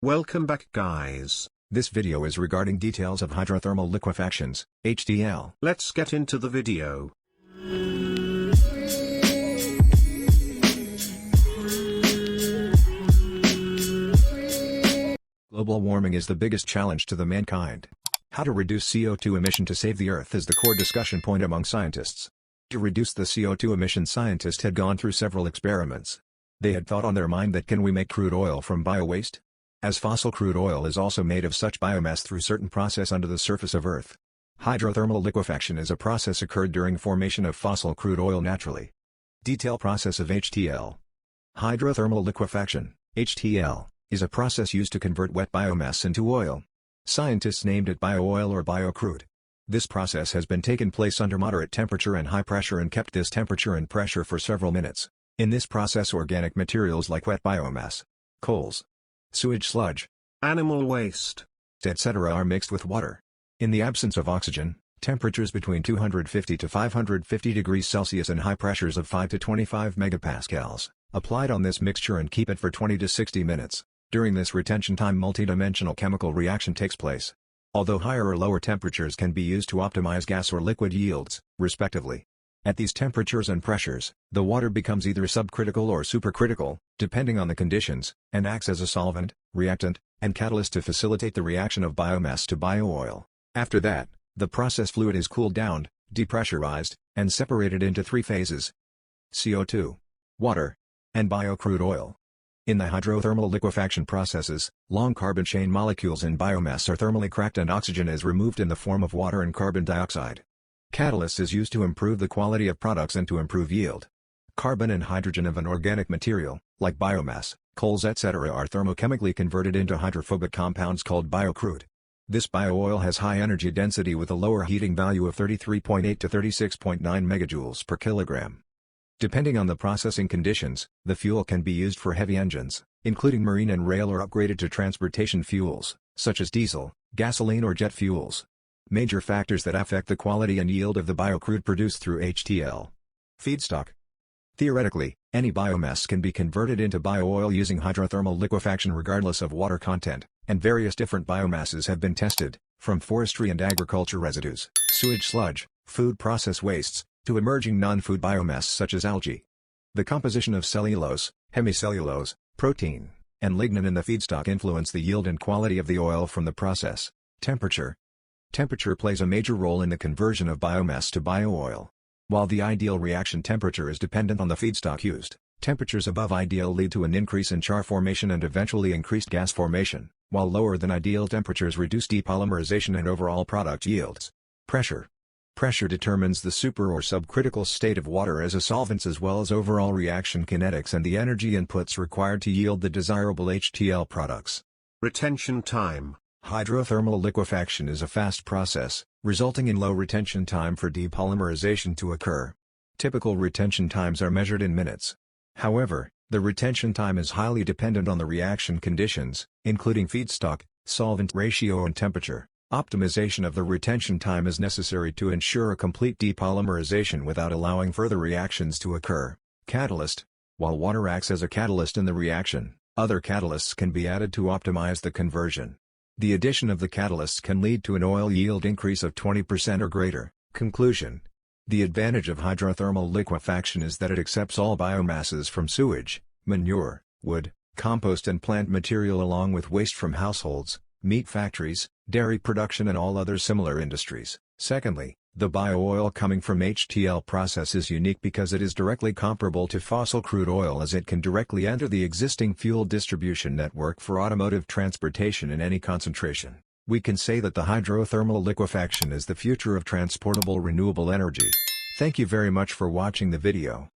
Welcome back guys. This video is regarding details of hydrothermal liquefactions, HTL. Let's get into the video. Global warming is the biggest challenge to the mankind. How to reduce CO2 emission to save the Earth is the core discussion point among scientists. To reduce the CO2 emission, scientists had gone through several experiments. They had thought on their mind that can we make crude oil from bio-waste? As fossil crude oil is also made of such biomass through certain process under the surface of Earth. Hydrothermal liquefaction is a process occurred during formation of fossil crude oil naturally. Detail process of HTL. Hydrothermal liquefaction, HTL, is a process used to convert wet biomass into oil. Scientists named it bio-oil or bio-crude. This process has been taken place under moderate temperature and high pressure and kept this temperature and pressure for several minutes. In this process, organic materials like wet biomass, coals, sewage sludge, animal waste, etc. are mixed with water. In the absence of oxygen, temperatures between 250 to 550 degrees Celsius and high pressures of 5 to 25 megapascals, applied on this mixture and keep it for 20 to 60 minutes. During this retention time, multidimensional chemical reaction takes place. Although higher or lower temperatures can be used to optimize gas or liquid yields, respectively. At these temperatures and pressures, the water becomes either subcritical or supercritical, depending on the conditions, and acts as a solvent, reactant, and catalyst to facilitate the reaction of biomass to bio-oil. After that, the process fluid is cooled down, depressurized, and separated into three phases: CO2, water, and bio-crude oil. In the hydrothermal liquefaction processes, long carbon chain molecules in biomass are thermally cracked and oxygen is removed in the form of water and carbon dioxide. Catalyst is used to improve the quality of products and to improve yield. Carbon and hydrogen of an organic material, like biomass, coals etc. are thermochemically converted into hydrophobic compounds called biocrude. This bio-oil has high energy density with a lower heating value of 33.8 to 36.9 megajoules per kilogram. Depending on the processing conditions, the fuel can be used for heavy engines, including marine and rail, or upgraded to transportation fuels, such as diesel, gasoline or jet fuels. Major factors that affect the quality and yield of the biocrude produced through HTL. Feedstock. Theoretically, any biomass can be converted into bio-oil using hydrothermal liquefaction regardless of water content, and various different biomasses have been tested, from forestry and agriculture residues, sewage sludge, food process wastes, to emerging non-food biomass such as algae. The composition of cellulose, hemicellulose, protein, and lignin in the feedstock influence the yield and quality of the oil from the process. Temperature. Temperature plays a major role in the conversion of biomass to bio-oil. While the ideal reaction temperature is dependent on the feedstock used, temperatures above ideal lead to an increase in char formation and eventually increased gas formation, while lower than ideal temperatures reduce depolymerization and overall product yields. Pressure. Pressure determines the super or subcritical state of water as a solvent, as well as overall reaction kinetics and the energy inputs required to yield the desirable HTL products. Retention time. Hydrothermal liquefaction is a fast process, resulting in low retention time for depolymerization to occur. Typical retention times are measured in minutes. However, the retention time is highly dependent on the reaction conditions, including feedstock, solvent ratio and temperature. Optimization of the retention time is necessary to ensure a complete depolymerization without allowing further reactions to occur. Catalyst. While water acts as a catalyst in the reaction, other catalysts can be added to optimize the conversion. The addition of the catalysts can lead to an oil yield increase of 20% or greater. Conclusion. The advantage of hydrothermal liquefaction is that it accepts all biomasses from sewage, manure, wood, compost and plant material, along with waste from households, meat factories, dairy production and all other similar industries. Secondly, the bio-oil coming from HTL process is unique because it is directly comparable to fossil crude oil, as it can directly enter the existing fuel distribution network for automotive transportation in any concentration. We can say that the hydrothermal liquefaction is the future of transportable renewable energy. Thank you very much for watching the video.